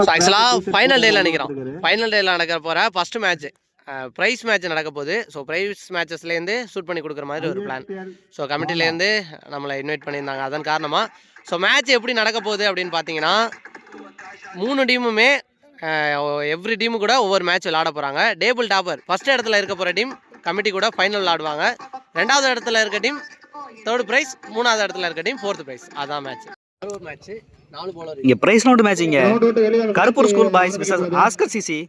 ஆக்சுவலாக ஃபைனல் டேயில் நினைக்கிறோம். ஃபைனல் டேயில் நடக்க போகிற ஃபஸ்ட்டு மேட்ச்சு ப்ரைஸ் மேட்ச் நடக்க போகுது. ஸோ ப்ரைஸ் மேட்சஸ்லேருந்து ஷூட் பண்ணி கொடுக்குற மாதிரி ஒரு பிளான். ஸோ கமிட்டிலேருந்து நம்மளை இன்வைட் பண்ணியிருந்தாங்க. அதன் காரணமாக ஸோ மேட்ச் எப்படி நடக்க போகுது அப்படின்னு பார்த்தீங்கன்னா 3 டீமுமே எவ்ரி டீமு கூட ஒவ்வொரு மேட்ச் விளாட போகிறாங்க. டேபிள் டாப்பர் ஃபஸ்ட் இடத்துல இருக்க போகிற டீம் கமிட்டி கூட ஃபைனல் விளாடுவாங்க. 2வது இடத்துல இருக்க டீம் 3rd ப்ரைஸ், 3வது இடத்துல இருக்க டீம் 4th ப்ரைஸ். அதான் மேட்ச். ஒரு மேட்ச் 4 bowler. இங்க பிரைஸ் ரவுண்ட் மேட்ச். இங்க Karuppur school boys versus Oscar CC.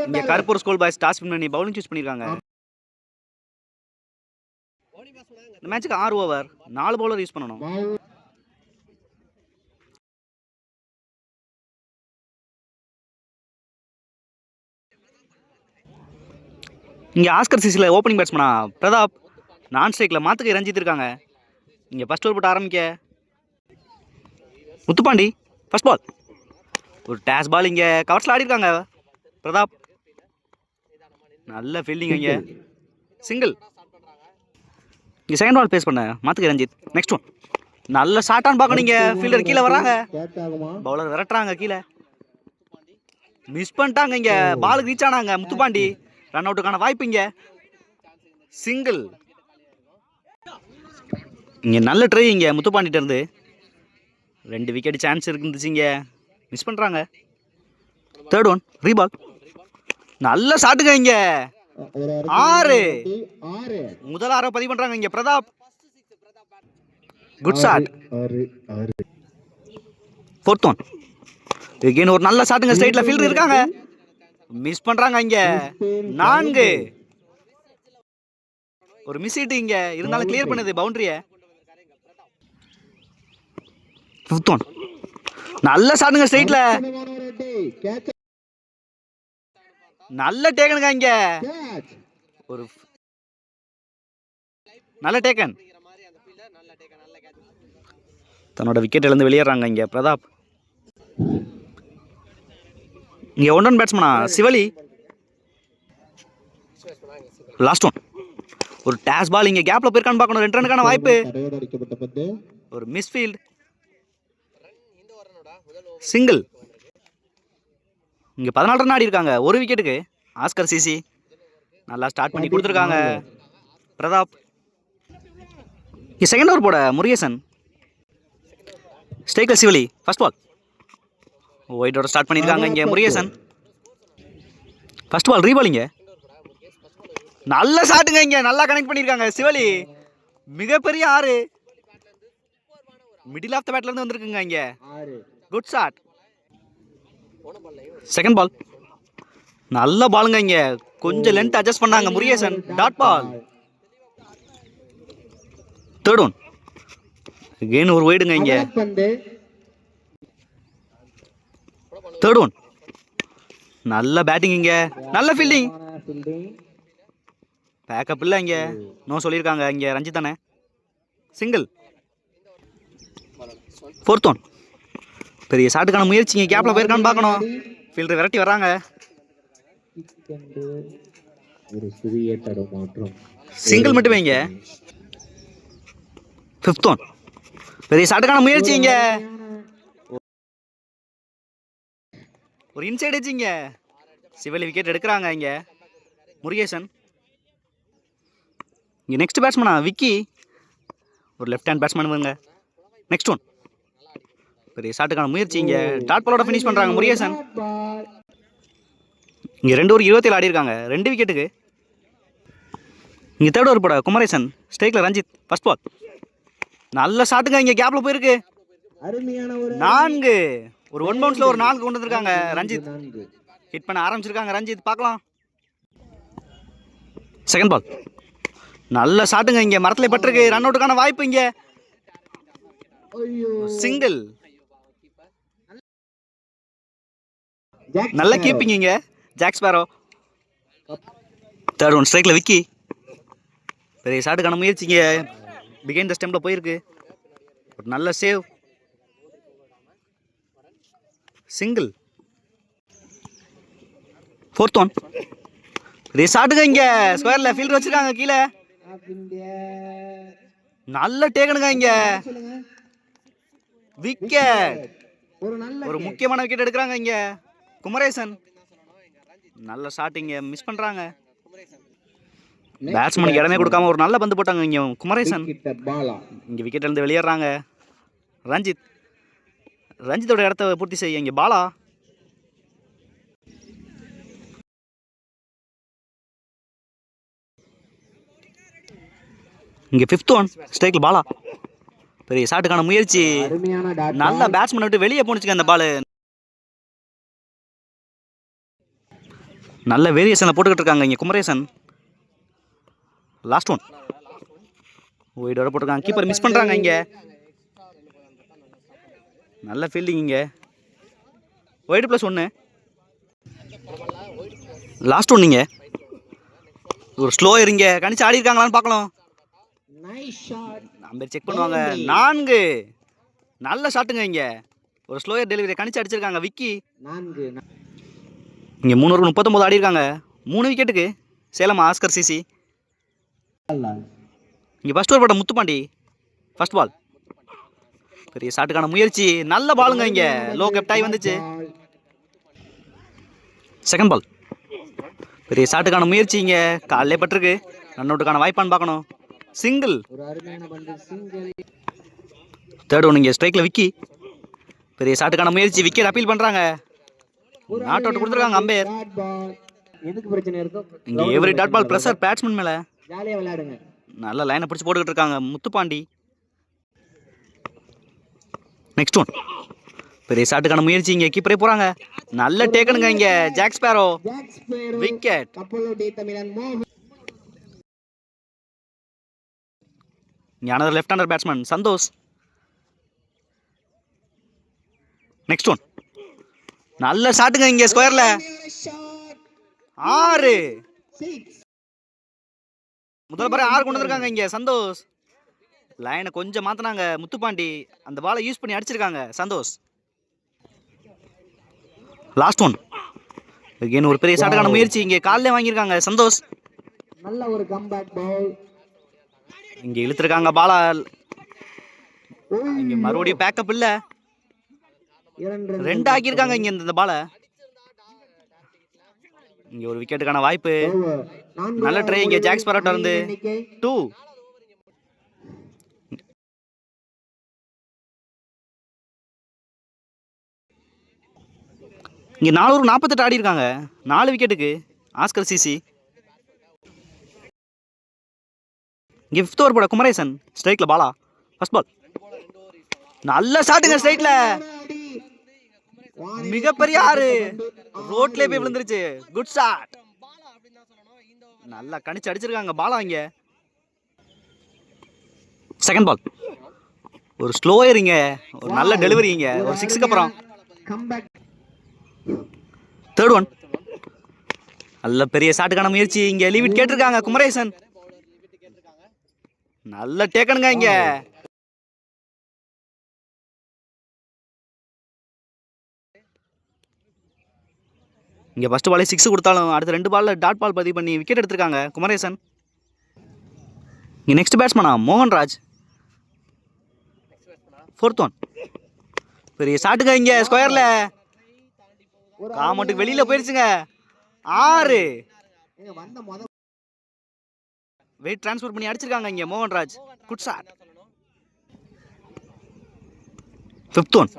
இங்க கருப்பூர் ஸ்கூல் பாய்ஸ் டாஸ் பண்ணி பவுலிங் சூஸ் பண்ணிருக்காங்க. இந்த மேட்சுக்கு 6 ஓவர் 4 பவுலர் யூஸ் பண்ணணும். இங்க ஆஸ்கர் சிசில ஓப்பனிங் பேட்ஸ்மனா பிரதாப், நான் ஸ்ட்ரைக்ல மாத்துக்கு ரஞ்சித் இருக்காங்க. இங்க ஃபர்ஸ்ட் ஓவர் போட்டு ஆரம்பிக்க முத்துப்பாண்டி ஃபர்ஸ்ட் பால். ஒரு டேஸ் பால் இங்கே கவர்ஸில் ஆடி இருக்காங்க பிரதாப். நல்ல ஃபீல்டிங் இங்கே சிங்கிள். இங்கே செகண்ட் பால் பேஸ் பண்ண மாத்துக்கு ரஞ்சித். நெக்ஸ்ட் ஒன் நல்ல ஷாட்டான்னு பார்க்கணும். இங்கே ஃபீல்டர் கீழே வராங்க, பவுலர் விரட்டுறாங்க கீழே. மிஸ் பண்ணிட்டாங்க. இங்கே பாலுக்கு ரீச் ஆனாங்க முத்துப்பாண்டி. ரன் அவுட்டுக்கான வாய்ப்பு. இங்கே சிங்கிள். இங்கே நல்ல ட்ரை இங்கே முத்துப்பாண்டிட்ட இருந்து. 2 விக்கெட் சான்ஸ் இருந்துச்சு. இங்கே மிஸ் பண்ணுறாங்க. 3rd one ரீபால். நல்ல ஷாட்டுங்க இங்கே 6. முதல் 6 பதிவு பண்ணுறாங்க இங்கே Pratap. Good shot. 4th one ஒரு நல்ல ஷாட்டுங்க. ஸ்ட்ரைட்ல ஃபீல்டர் இருக்காங்க, மிஸ் பண்ணுறாங்க. இங்கே 4. ஒரு மிஸ் ஹிட் இங்கே இருந்தாலும் கிளியர் பண்ணுது பவுண்டரியை. 5th ஒன் நல்ல ஷாட்டுங்க ஸ்ட்ரைட்ல. நல்ல டேக்கனுங்க இங்க. ஒரு நல்ல டேக்கன். தன்னோட விக்கெட் இழந்து வெளியேறாங்க இங்க பிரதாப். இங்க 1 ரன் பேட்ஸ்மனா சிவலி. லாஸ்ட் ஒன் ஒரு டேஸ் பால். இங்க கேப்ல போயிருக்கான்னு பார்க்கணும். 2 ரனுக்கான வாய்ப்பு. ஒரு மிஸ்ஃபீல்ட் சிங்கிள். இங்கே 14 ரன் ஆடி இருக்காங்க 1 விக்கெட்டுக்கு ஆஸ்கர் சிசி. நல்லா ஸ்டார்ட் பண்ணி கொடுத்துருக்காங்க பிரதாப். இங்கே செகண்ட் ஓவர் போட முருகேசன். ஸ்டேக்கல் சிவலி ஃபர்ஸ்ட் பால் ஒயிட்டோட ஸ்டார்ட் பண்ணியிருக்காங்க இங்கே முருகேசன். First ball ரீபாலிங்க. நல்ல ஷாட்டுங்க இங்கே நல்லா கனெக்ட் பண்ணியிருக்காங்க சிவலி. மிகப்பெரிய 6. மிடில் ஆஃப் த பேட்ல இருந்து வந்திருக்குங்க இங்கே. Good shot. செகண்ட் பால் நல்ல பாலுங்க இங்க. கொஞ்சம் லென்த் அட்ஜஸ்ட் பண்ணாங்க Murugesan. Dot ball. 3rd one again ஒரு வைடுங்க இங்க. 3rd ஒன் நல்ல பேட்டிங் இங்க. நல்ல ஃபீல்டிங். பேக்கப் இல்லை இங்க. நோ சொல்லியிருக்காங்க இங்க ரஞ்சித் தானே. சிங்கிள். 4th ஒன் பெரிய ஷாட்டுக்கான முயற்சி. இங்கே கேப்ல போயிருக்கான்னு பார்க்கணும். ஃபீல்டர் விரட்டி வராங்க. சிங்கிள் மட்டுமே இங்க. 5th ஒன் பெரிய ஷாட்டுக்கான முயற்சி. இங்க ஒரு இன்சைட் எட்ஜ். இங்க சிவலி விக்கெட் எடுக்கிறாங்க இங்க முருகேசன். இங்க நெக்ஸ்ட் பேட்ஸ்மனா விக்கி. ஒரு left hand batsman. Next one பெரிய ஷாட்டுக்கான முயற்சி. இங்கே டாட் பாலோட ஃபினிஷ் பண்ணுறாங்க முருகேசன். இங்கே 2 ஓவர் 27 ஆடி இருக்காங்க 2 விக்கெட்டுக்கு. இங்கே 3rd ஓவர் போட குமரேசன். ஸ்ட்ரைக்கில் ரஞ்சித் ஃபர்ஸ்ட் பால். நல்ல ஷாட்டுங்க இங்கே கேப்பில் போயிருக்கு. 4. ஒரு 1 பவுன்ஸில் ஒரு 4 கொண்டு வந்திருக்காங்க ரஞ்சித். ஹிட் பண்ண ஆரம்பிச்சிருக்காங்க ரஞ்சித். பார்க்கலாம். செகண்ட் பால் நல்ல ஷாட்டுங்க இங்கே மரத்தில் பட்டிருக்கு. ரன் அவுட்டுக்கான வாய்ப்பு. இங்கே சிங்கிள். நல்ல கீப்பிங் இங்க ஜாக் ஸ்பேரோ. 3rd ஒன் ஸ்ட்ரைக்ல விக்கி. பெரிய ஷாட்டுக்கான முயற்சி. இங்கே பிகைண்ட் த ஸ்டெம்ப்ல போயிருக்கு. ஒரு நல்ல சேவ். சிங்கிள். 4th ஒன் பெரிய ஷாட்டுங்க இங்க ஸ்கொயர்ல ஃபீல்டர் வச்சிருக்காங்க கீழே. நல்ல டேக்கனுங்க இங்க. விக்கெட். ஒரு முக்கியமான விக்கெட் எடுக்கிறாங்க இங்கே குமரேசன். நல்ல ஷாட் இங்கே மிஸ் பண்ணுறாங்க. பேட்ஸ்மேனுக்கு இடமே கொடுக்காம ஒரு நல்ல பந்து போட்டாங்க இங்கே குமரேசன். இங்கே விக்கெட்லேருந்து வெளியேறாங்க ரஞ்சித். ரஞ்சித்தோட இடத்த பூர்த்தி செய்ய இங்கே பாலா. இங்கே 5th ஒன் ஸ்ட்ரைக்கில் பாலா. பெரிய ஷாட்டுக்கான முயற்சி. நல்ல பேட்ஸ்மேன் விட்டு வெளியே போனுச்சுங்க அந்த பால். நல்ல வேரியேஷனில் போட்டுக்கிட்டு இருக்காங்க இங்கே குமரேசன். லாஸ்ட் ஒன் ஒயிடோட போட்டிருக்காங்க. கீப்பர் மிஸ் பண்ணுறாங்க இங்கே. நல்ல ஃபீல்டிங் இங்கே. ஒயிட் +1. லாஸ்ட் ஒன் இங்கே. ஒரு ஸ்லோயர் இங்கே கணிச்சு ஆடி இருக்காங்களான்னு பார்க்கலாம். நம்பர் செக் பண்ணுவாங்க. 4. நல்ல ஷாட்டுங்க இங்கே. ஒரு ஸ்லோயர் டெலிவரி கணிச்சு அடிச்சிருக்காங்க விக்கி. இங்கே 3 ஓவர் 39 ஆடி இருக்காங்க. 3 விக்கெட்டுக்கு சேலம் ஆஸ்கர் சிசி. இங்கே ஃபர்ஸ்ட் ஓவர் போட்ட முத்துப்பாண்டி. ஃபர்ஸ்ட் பால் பெரிய ஷாட்டுக்கான முயற்சி. நல்ல பாலுங்க இங்கே. லோ கெப்டாய் வந்துச்சு. செகண்ட் பால் பெரிய ஷாட்டுக்கான முயற்சி. இங்கே காலிலே பட்டிருக்கு. ரன் அவுட்டுக்கான வாய்ப்பான்னு பார்க்கணும். சிங்கிள். தேர்ட் ஒன் இங்கே ஸ்ட்ரைக்கில் விக்கி. பெரிய ஷாட்டுக்கான முயற்சி. விக்கெட் அப்பீல் பண்ணுறாங்க. நாட் அவுட் கொடுத்துருக்காங்க அம்பையர். இங்கே every dot ball pressure batsman மேலே. நல்ல லைனை பிடிச்சி போட்டுக்கிட்டு இருக்காங்க முத்துப்பாண்டி. நெக்ஸ்ட் ஒன் பெரிய ஷாட்டுக்கான முயற்சி. இங்கே கீப்பரே போகிறாங்க. நல்ல டேக்கனுங்க இங்கே ஜாக் ஸ்பேரோ. விக்கெட். இங்கே another left hander batsman Santosh. Next one நல்ல ஷாட்டுங்க இங்கே ஸ்கொயரில். 6. முதல் பாரு 6 கொண்டு வந்திருக்காங்க இங்கே சந்தோஷ். லைனை கொஞ்சம் மாற்றினாங்க முத்துப்பாண்டி. அந்த பாலை யூஸ் பண்ணி அடிச்சிருக்காங்க சந்தோஷ். லாஸ்ட் ஒன் again ஒரு பெரிய ஷாட்டுக்கான முயற்சி. இங்கே காலில் வாங்கியிருக்காங்க சந்தோஷ். நல்ல ஒரு கம்பேக் பால். இங்கே இழுத்துருக்காங்க பாலா. இங்கே மறுபடியும் பேக்கப் இல்லை. 2 ஆக்கியிருக்காங்க இங்கே இந்த பாலை. இங்கே ஒரு விக்கெட்டுக்கான வாய்ப்பு. நல்ல ட்ரை இங்கே ஜாக்ஸ் பரோட்டா இருந்து 2. இங்கே 4 ஓவர் 48 ஆடி இருக்காங்க. 4 விக்கெட்டுக்கு ஆஸ்கர் சிசி. இங்கே 5th ஓவர் போட குமரேசன். ஸ்ட்ரைக்கில் பாலா. ஃபர்ஸ்ட் பால் நல்ல ஷாட்டுங்க ஸ்ட்ரைக்கில். மிகப்பெரிய 6. ரோட்லேயே போய் விழுந்துருச்சு. Good shot. நல்லா கணிச்சு அடிச்சிருக்காங்க பாலா இங்கே. செகண்ட் பால் ஒரு ஸ்லோயர் இங்கே. ஒரு நல்ல டெலிவரி இங்கே. ஒரு 6க்கு அப்புறம். தேர்ட் ஒன் நல்ல பெரிய ஷாட்டுக்கான முயற்சி. இங்கே லீவிட் கேட்டிருக்காங்க குமரேசன். நல்ல டேக்கனுங்க இங்கே. இங்கே ஃபர்ஸ்ட் பாலே 6 கொடுத்தாலும் அடுத்த 2 பாலில் டாட் பால் பதிவு பண்ணி விக்கெட் எடுத்திருக்காங்க குமரேசன். இங்கே நெக்ஸ்ட் பேட்ஸ்மேனா மோகன்ராஜ். 4th ஒன் பெரிய ஷாட்டுங்க இங்கே ஸ்கொயரில். காமௌண்ட்டுக்கு வெளியில் போயிடுச்சுங்க. 6. வெயிட் ட்ரான்ஸ்ஃபர் பண்ணி அடிச்சிருக்காங்க இங்கே Mohanraj. Good shot. 5th one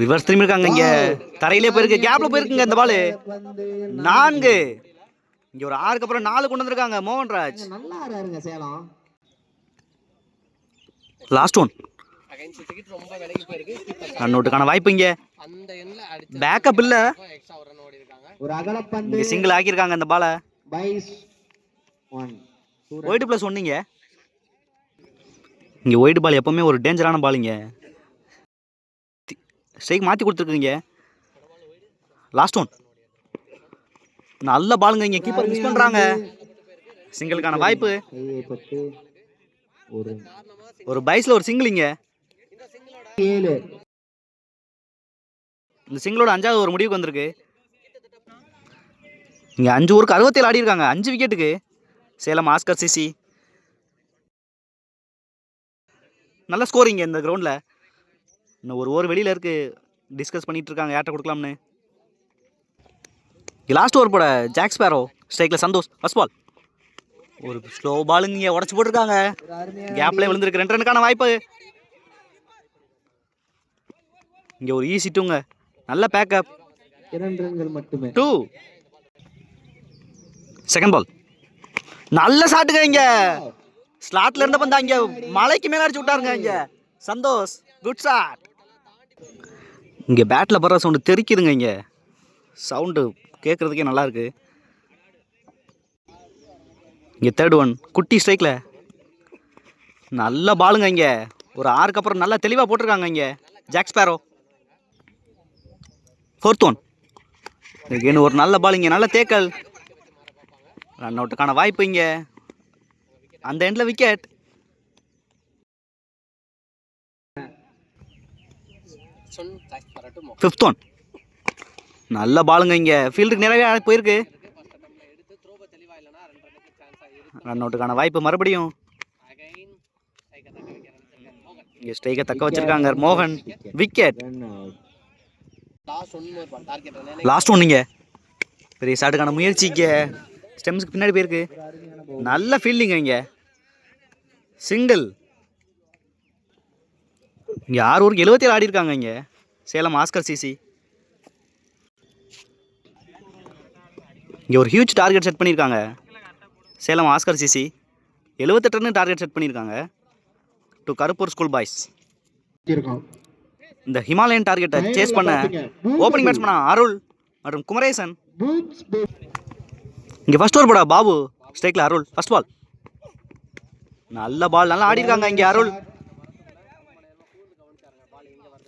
reverse திரும்பி இருக்காங்க. இங்கே தரையிலே போயிருக்கு. கேப்ல போயிருக்குங்க இந்த பால். 4. இங்கே ஒரு 6க்கு அப்புறம் 4 கொண்டு வந்திருக்காங்க மோகன்ராஜ். லாஸ்ட் ஒன் ரன் அவுட்டுக்கான வாய்ப்பு. இங்கே பேக்கப் இல்லை. இங்கே சிங்கிள் ஆக்கியிருக்காங்க இந்த பாலை. ஒயிட் +1 இங்கே. இங்கே ஒயிட் பால் எப்பவுமே ஒரு டேஞ்சரான பால். இங்கே ஸ்ட்ரைக் மாற்றி கொடுத்துருக்குங்க. லாஸ்ட் ஒன் நல்ல பாலுங்க. இங்கே கீப்பர் மிஸ் பண்ணுறாங்க. சிங்கிளுக்கான வாய்ப்பு. ஒரு பைஸில் ஒரு சிங்கிள். இங்கே இந்த சிங்கிளோட 5வது ஒரு முடிவுக்கு வந்திருக்கு. இங்கே 5 ஓவருக்கு 67 ஆடி இருக்காங்க. 5 விக்கெட்டுக்கு சேலம் ஆஸ்கர் சிசி. நல்ல ஸ்கோரிங்க இந்த கிரவுண்டில். இன்னும் ஒரு ஓவர் வெளியில் இருக்குது, டிஸ்கஸ் பண்ணிகிட்டு இருக்காங்க யார்கிட்ட கொடுக்கலாம்னு. லாஸ்ட் ஓவர் போட ஜாக் ஸ்பேரோ, ஸ்ட்ரைக்கில் சந்தோஷ், ஃபர்ஸ்ட் பால். ஒரு ஸ்லோ பாலுங்க இங்கே உடச்சி போட்டிருக்காங்க, கேப்லேயே விழுந்திருக்கு. 2 ரன்னுக்கான வாய்ப்பு. இங்கே ஒரு ஈஸி டூங்க, நல்ல பேக்கப். 2 ரன்கள் மட்டுமே. 2. செகண்ட் பால், நல்ல ஷாட்டுங்க. இங்கே ஸ்லாட்ல இருந்த பந்தா இங்கே மலைக்கு மேலே அடிச்சு விட்டாருங்க. இங்கே சந்தோஷ், குட் ஷாட். இங்கே பேட்டில் படுற சவுண்டு தெரிக்குதுங்க. இங்கே சவுண்டு கேட்குறதுக்கே நல்லா இருக்கு. இங்கே தேர்ட் ஒன், குட்டி ஸ்ட்ரைக்கில் நல்ல பாலுங்க. இங்கே ஒரு 6க்கு அப்புறம் நல்லா தெளிவாக போட்டிருக்காங்க. இங்கே ஜாக் ஸ்பேரோ. ஃபோர்த் ஒன், இங்கே ஒரு நல்ல பால். இங்கே நல்ல தேக்கல், ரன் அவுட்டுக்கான வாய்ப்பு. இங்கே அந்த எண்டில் விக்கெட். ஃபிஃப்த் ஒன், நல்ல பாலுங்க. இங்கே ஃபீல்டுக்கு நிறைய போயிருக்கு, ரன் அவுட்டுக்கான வாய்ப்பு மறுபடியும். இங்கே ஸ்ட்ரைக்கை தக்க வச்சிருக்காங்க மோகன், விக்கெட். லாஸ்ட் ஒன், இங்கே பெரிய ஷாட்டுக்கான முயற்சி. இங்கே ஸ்டெம்ஸ்க்கு பின்னாடி போயிருக்கு, நல்ல ஃபீல்டிங்க. இங்கே சிங்கிள். இங்கே 6 ஓவருக்கு 77 ஆடி இருக்காங்க. இங்கே சேலம் ஆஸ்கர் சிசி. இங்கே ஒரு ஹியூஜ் டார்கெட் செட் பண்ணியிருக்காங்க Salem Oscar CC. 78 run target set பண்ணியிருக்காங்க டு கருப்பூர் ஸ்கூல் பாய்ஸ். இந்த ஹிமாலயன் டார்கெட்டை சேஸ் பண்ண ஓப்பனிங் பேட்ஸ்மேனா அருள் மற்றும் குமரேசன். இங்கே ஃபர்ஸ்ட் ஓவர் போட பாபு, ஸ்ட்ரைக்கில் அருள், ஃபர்ஸ்ட் பால். நல்ல பால், நல்லா ஆடி இருக்காங்க. இங்கே அருள்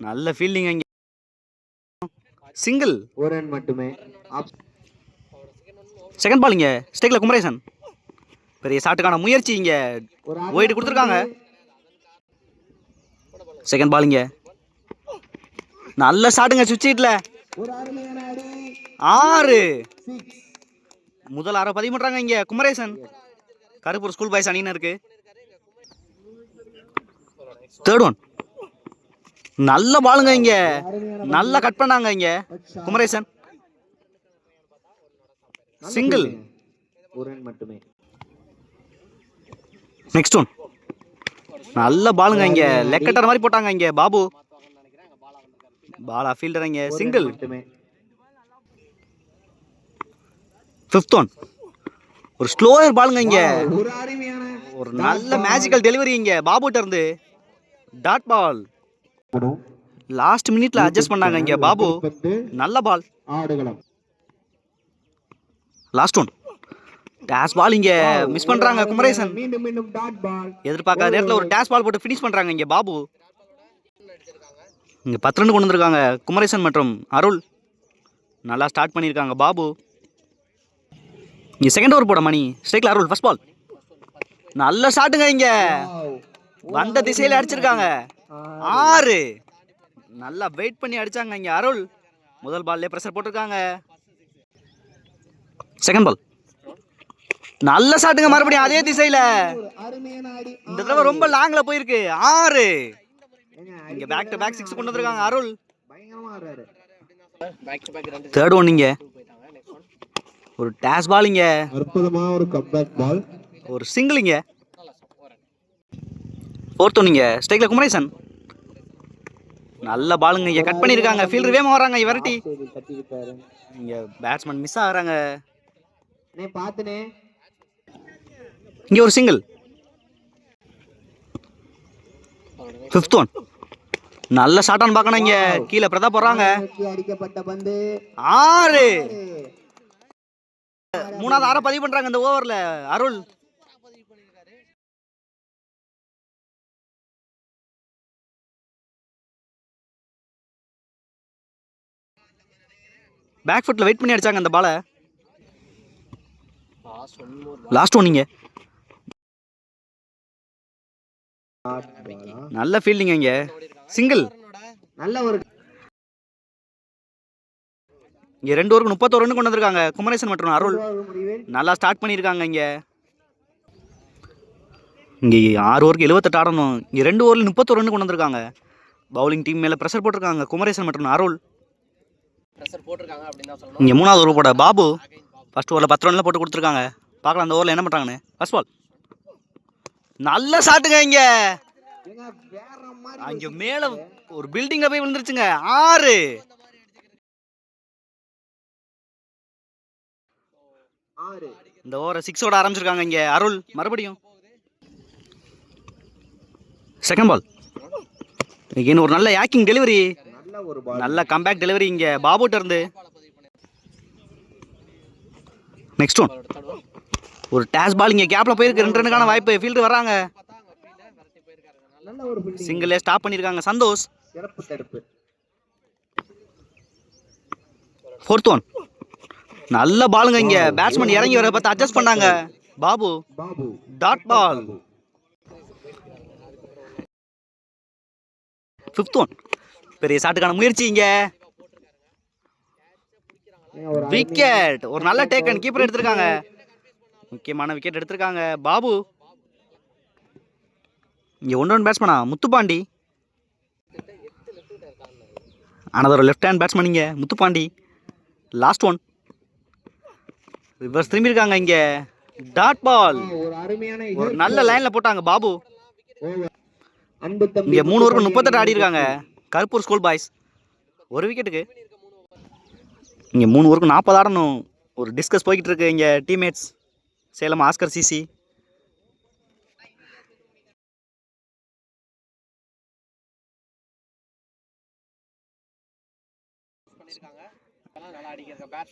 நல்ல ஃபீல்டிங். இங்கே சிங்கிள், 1 ரன் மட்டுமே. Second ball. இங்கே ஸ்ட்ரைக்கில் குமரேசன், பெரிய ஷாட்டுக்கான முயற்சி. இங்கே ஒயிட் கொடுத்துருக்காங்க. Second ball. இங்கே நல்ல ஷாட்டுங்க, சுவிட்ச் ஹிட்ல 6. முதல் 6 பதிவு பண்ணுறாங்க. இங்கே குமரேசன், கருப்பூர் ஸ்கூல் பாய்ஸ் அணியினருக்கு. தேர்ட் ஒன், நல்ல பாலுங்க. இங்கே நல்லா கட் பண்ணாங்க. இங்கே குமரேசன், சிங்கிள், 1 ரன் மட்டுமே. நெக்ஸ்ட் ஒன், நல்ல பாலுங்க. இங்கே லெக் கட்டர் மாதிரி போட்டாங்க. இங்கே பாபு, பாலா ஃபீல்டர். இங்கே சிங்கிள். ஃபிஃப்த் ஒன், ஒரு ஸ்லோயர் பாலுங்க. இங்கே ஒரு நல்ல மேஜிக்கல் டெலிவரி. இங்கே பாபுட்ட இருந்து டாட் பால். லாஸ்ட் மினிட்ல அட்ஜஸ்ட் பண்ணாங்க. இங்கே பாபு, நல்ல ball. Last one, dash ball. இங்கே மிஸ் பண்றாங்க குமரேசன். எதிர்பார்க்காத நேரத்தில் ஒரு டேஷ் பால் போட்டு ஃபினிஷ் பண்றாங்க. இங்கே பாபு. இங்கே 10 ரன் கொண்டு வந்திருக்காங்க குமரேசன் மற்றும் அருள். நல்லா ஸ்டார்ட் பண்ணியிருக்காங்க பாபு. இங்கே செகண்ட் ஓவர் போட மணி, ஸ்ட்ரைக்கில் அருள், ஃபர்ஸ்ட் பால். நல்ல ஷாட்டுங்க. இங்கே வந்த திசையில் அடிச்சிருக்காங்க. 6. நல்லா வெயிட் பண்ணி அடிச்சாங்க. இங்கே அருள் முதல் பால்லே ப்ரெஷர் போட்டிருக்காங்க. செகண்ட் பால், நல்ல ஷாட்டுங்க. மறுபடியும் அதே திசையில், இந்த தடவை ரொம்ப லாங்ல போயிருக்கு. 6. இங்க பேக் டு பேக் 6 கொண்டு வந்திருக்காங்க அருள். தேர்ட் ஒன், இங்க ஒரு டேஷ் பால். இங்க அற்புதமா ஒரு கம்பேக் பால், ஒரு சிங்கிள். இங்க ஃபோர்த் ஒன், இங்க ஸ்ட்ரைக்ல குமரேசன், நல்ல பாலுங்க. இங்க கட் பண்ணிருக்காங்க, ஃபீல்டர் வேகமா வராங்க. விரட்டி இங்க பேட்ஸ்மேன் மிஸ் ஆகுறாங்க. பாத்துனே இங்க ஒரு சிங்கிள். ஃபிஃப்த் ஒன், நல்ல ஷாட்டான்னு பார்க்கணும். இங்க கீழே பிரதாப் போடுறாங்க. அடிக்கப்பட்ட பந்து 6. மூணாவது 6 பதிவு பண்றாங்க இந்த ஓவர்ல அருள். பேக் ஃபுட்ல வெயிட் பண்ணி அடிச்சாங்க அந்த பாலை. லாஸ்ட் ஒன், இங்க நல்ல ஃபீல்டிங். இங்க சிங்கிள். நல்ல ஒரு இங்க 2 ஓவருக்கு 31 ரன் கொண்டு வந்திருக்காங்க குமரேசன் மற்றும் அருள். நல்லா ஸ்டார்ட் பண்ணியிருக்காங்க. இங்க 6 ஓவருக்கு 78 ஆடணும். இங்க 2 ஓவரில் 31 ரன் கொண்டு வந்திருக்காங்க பவுலிங் டீம் மேலே ப்ரெஷர் போட்டிருக்காங்க குமரேசன் மற்றும் அருள். ப்ரெஷர் போட்டிருக்காங்க அப்படின்னு தான் சொல்லணும். இங்கே 3வது ஓவர் போட பாபு ஃபர்ஸ்ட் ஓவரில் 10 ரனில் போட்டு கொடுத்துருக்காங்க. பார்க்கலாம் அந்த ஓவரில் என்ன பண்ணுறாங்கன்னு. ஃபர்ஸ்ட் பால் நல்ல ஷாட்டுங்க. இங்கே அங்கே மேலே ஒரு பில்டிங்கில் போய் விழுந்துருச்சுங்க. 6. இந்த ஓவரை 6ஓட ஆரம்பிச்சிருக்காங்க. இங்கே அருள் மறுபடியும் செகண்ட் பால். இன்னும் ஒரு நல்ல யாக்கிங் டெலிவரி, நல்ல கம்பேக் டெலிவரி இங்கே பாபுட்ட இருந்து. நெக்ஸ்ட் ஒன் ஒரு டேஸ் பால் இங்கே கேப்பில் போயிருக்கு. 2 ரன்னுக்கான வாய்ப்பு. ஃபீல்டு வர்றாங்க. சிங்கிளே ஸ்டாப் பண்ணியிருக்காங்க சந்தோஷ். ஃபோர்த் ஒன் நல்ல பாலுங்க. இங்கே பேட்ஸ்மேன் இறங்கி வர பார்த்து அட்ஜஸ்ட் பண்ணாங்க Babu. Dot ball. Fifth one பெரிய ஷாட்டுக்கான முயற்சி. இங்கே விக்கெட். ஒரு நல்ல டேக்கன். கீப்பர் எடுத்திருக்காங்க. முக்கியமான விக்கெட் எடுத்திருக்காங்க பாபு. இங்கே 1 ரன் பேட்ஸ்மேனா Muthupandi. Another left hand batsman இங்கே முத்துப்பாண்டி. லாஸ்ட் ஒன் ரிவர்ஸ் திரும்பி இருக்காங்க. இங்கே டாட் பால். ஒரு நல்ல லைனில் போட்டாங்க பாபு. இங்கே 3 ஓவருக்கு 38 ஆடி இருக்காங்க கருப்பூர் ஸ்கூல் பாய்ஸ். ஒரு விக்கெட்டுக்கு. இங்கே 3 ஓவருக்கு 40 ஆடணும். ஒரு டிஸ்கஸ் போய்கிட்டு இருக்கு இங்கே டீம்மேட்ஸ் சேலம் ஆஸ்கர் சிசி.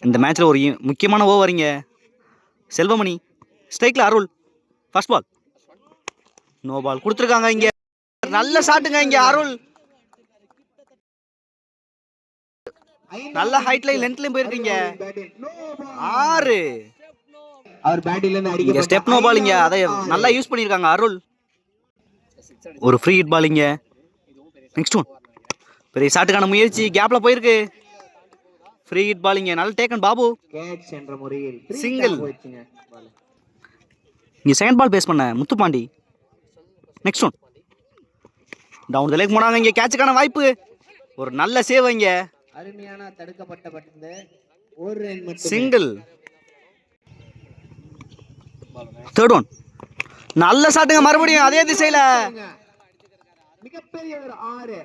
இந்த மேட்ச்சில் ஒரு முக்கியமான ஓவர் இங்கே செல்வமணி. ஸ்ட்ரைக்கில் அருள். ஃபர்ஸ்ட் பால் நோ பால் கொடுத்துருக்காங்க. இங்கே நல்ல ஷாட்டுங்க. இங்கே அருள் நல்ல ஹைட்லையும் லென்த்லையும் போயிருக்கீங்க. 6. இங்கே ஸ்டெப் நோ பால். இங்கே அதை நல்லா யூஸ் பண்ணியிருக்காங்க அருள். ஒரு ஃப்ரீ ஹிட் பால். இங்கே நெக்ஸ்ட் ஒன் பெரிய ஷாட்டுக்கான முயற்சி கேப்பில் போயிருக்கு. Free hit ball. இங்கே நல்ல டேக்கன் பாபு. சிங்கிள். இங்கே செகண்ட் பால் பேஸ் பண்ண Muthupandi. Next one down the leg போனாங்க. இங்கே கேட்சுக்கான வாய்ப்பு. ஒரு நல்ல சேவ். இங்கே அருமையான தடுக்கப்பட்ட ஒரு ரன் மட்டும். சிங்கிள். தேர்ட் ஒன் நல்ல ஷாட்டுங்க. மறுபடியும் அதே திசையில் மிகப்பெரிய ஒரு 6.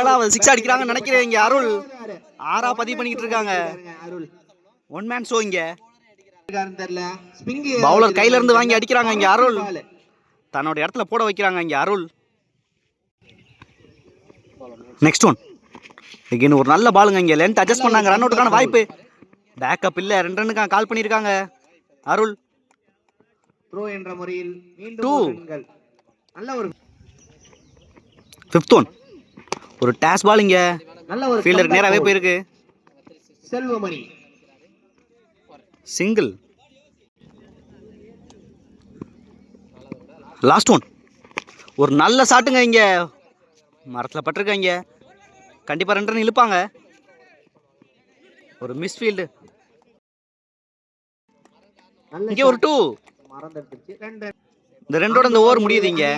7வது 6 அடிக்கிறாங்கன்னு நினைக்கிறேன். இங்கே அருள் 6 பதிவு பண்ணிக்கிட்டு இருக்காங்க. One man show. இங்கே பவுலர் கையில இருந்து வாங்கி அடிக்கிறாங்க. இங்கே அருள் தன்னோட இடத்துல போட வைக்கிறாங்க. இங்கே அருள். நெக்ஸ்ட் ஒன் இங்கே ஒரு நல்ல பாலுங்க. இங்கே லென்த் அட்ஜஸ்ட் பண்ணாங்க. ரன் அவுட்டுக்கான வாய்ப்பு. பேக்கப் இல்லை. 2 ரன்னுக்கான கால் பண்ணியிருக்காங்க அருள். த்ரோ என்ற முறையில் மீண்டும் 2. நல்ல ஒரு ஃபிஃப்த் ஒன் ஒரு டேஸ் பால். இங்கே நல்ல ஒரு ஃபீல்டருக்கு நேராகவே போயிருக்கு. செல்வமணி சிங்கிள். லாஸ்ட் ஒன் ஒரு நல்ல ஷாட்டுங்க. இங்கே மரத்தில் பட்டிருக்க. இங்கே கண்டிப்பாக 2 ரன் இழுப்பாங்க. ஒரு மிஸ் ஃபீல்டு. இங்கே ஒரு 2. இந்த 2ஓட இந்த ஓவர் முடியுது. இங்கே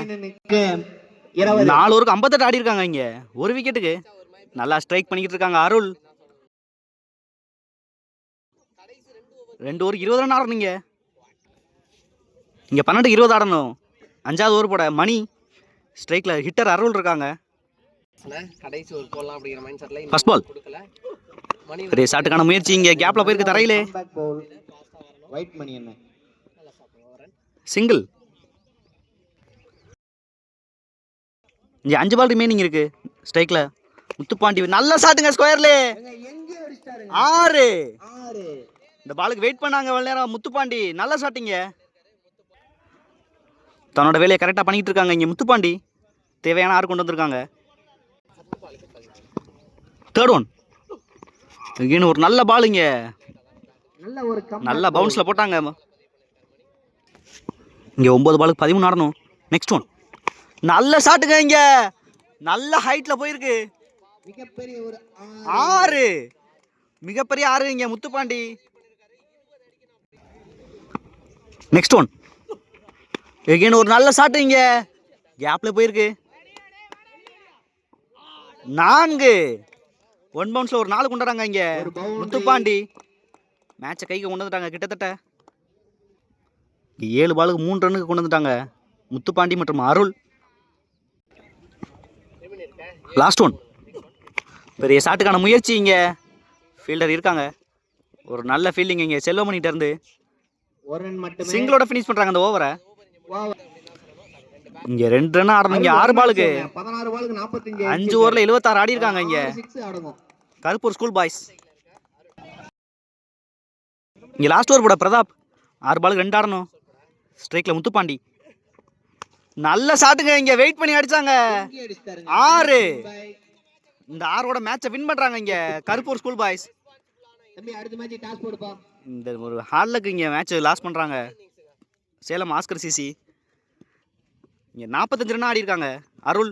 4 ஓவருக்கு 58 ஆடி இருக்காங்க. இங்கே ஒரு விக்கெட்டுக்கு நல்லா ஸ்ட்ரைக் பண்ணிக்கிட்டு இருக்காங்க அருள். 2 ஓவருக்கு 20 ரன் ஆடணும். இங்கே 12-20 ஆடணும். 5வது ஓவர் போட மணி. ஸ்ட்ரைக்கில் ஹிட்டர் அருள் இருக்காங்க. கடைசி ஒரு போடலாம் அப்படிங்கிற மைண்ட் செட்ல ஃபர்ஸ்ட் பால் பெரிய ஷாட்டுக்கான முயற்சி. இங்கே கேப்பில் போயிருக்கு தரையிலே. ஒயிட் மணி என்ன சிங்கிள். இங்கே 5 பால் ரிமைனிங் இருக்கு. ஸ்ட்ரைக்கில் முத்துப்பாண்டி நல்ல ஷாட்டுங்க. ஸ்கொயர்லே 6. இந்த பாலுக்கு வெயிட் பண்ணாங்க இவ்வளவு நேரம் முத்துப்பாண்டி. நல்ல ஷாட்டிங்க. தன்னோட வேலையை கரெக்டாக பண்ணிக்கிட்டு இருக்காங்க. இங்கே முத்துப்பாண்டி தேவையான 6 கொண்டு வந்திருக்காங்க. தேர்ட் ஒன் இங்கே ஒரு நல்ல பால். இங்கே நல்ல பவுன்ஸில் போட்டாங்க. இங்கே 9 பாலுக்கு 13 ஆடணும். நெக்ஸ்ட் ஒன் நல்ல ஷாட்டுங்க. இங்கே நல்ல ஹைட்டில் போயிருக்கு. மிகப்பெரிய ஒரு 6. மிகப்பெரிய 6. இங்கே முத்துப்பாண்டி. நெக்ஸ்ட் ஒன் எகைன் ஒரு நல்ல ஷாட். இங்கே கேப்பில் போயிருக்கு. 4 1 பவுன்ஸில் ஒரு 4 கொண்டாடுறாங்க இங்கே ஒரு boundary. முத்துப்பாண்டி மேட்சை கைக்கு கொண்டு வந்துட்டாங்க கிட்டத்தட்ட 7 பாலுக்கு 3 ரன்னுக்கு கொண்டு வந்துட்டாங்க முத்துப்பாண்டி மற்றும் அருள். லாஸ்ட் ஒன் பெரிய ஷாட்டுக்கான முயற்சி இங்கே ஃபீல்டர் இருக்காங்க. ஒரு நல்ல ஃபீல்டிங் இங்கே செல்வமணிகிட்ட இருந்து ஒரு ரன் மட்டுமே. சிங்கிளோட ஃபினிஷ் பண்ணுறாங்க அந்த ஓவரை. Wow. இங்கே 2 ரன் ஆடணும் இங்கே 6 பாலுக்கு 16 பாலுக்கு 45. 5 ஓவரில் 76 ஆடி இருக்காங்க இங்கே 6 ஆடணும். Karuppur school boys. இங்கே லாஸ்ட் ஓவர் போட பிரதாப் 6 பாலுக்கு 2 ஆடணும். ஸ்ட்ரைக்கில் முத்துப்பாண்டி நல்ல ஷாட்டுங்க இங்கே வெயிட் பண்ணி அடிச்சாங்க இங்கே அடிச்சிட்டாருங்க. 6. Bye. இந்த 6ஓட மேட்சை வின் பண்ணுறாங்க இங்கே கருப்பூர் ஸ்கூல் பாய்ஸ். தம்பி அடுத்த மேட்ச் டாஸ் போடுப்பா. இந்த ஒரு ஹார்ட்லக்கு இங்கே மேட்ச் லாஸ் பண்ணுறாங்க சேலம் ஆஸ்கர் சிசி. இங்கே 45 ரன் ஆடி இருக்காங்க அருள்.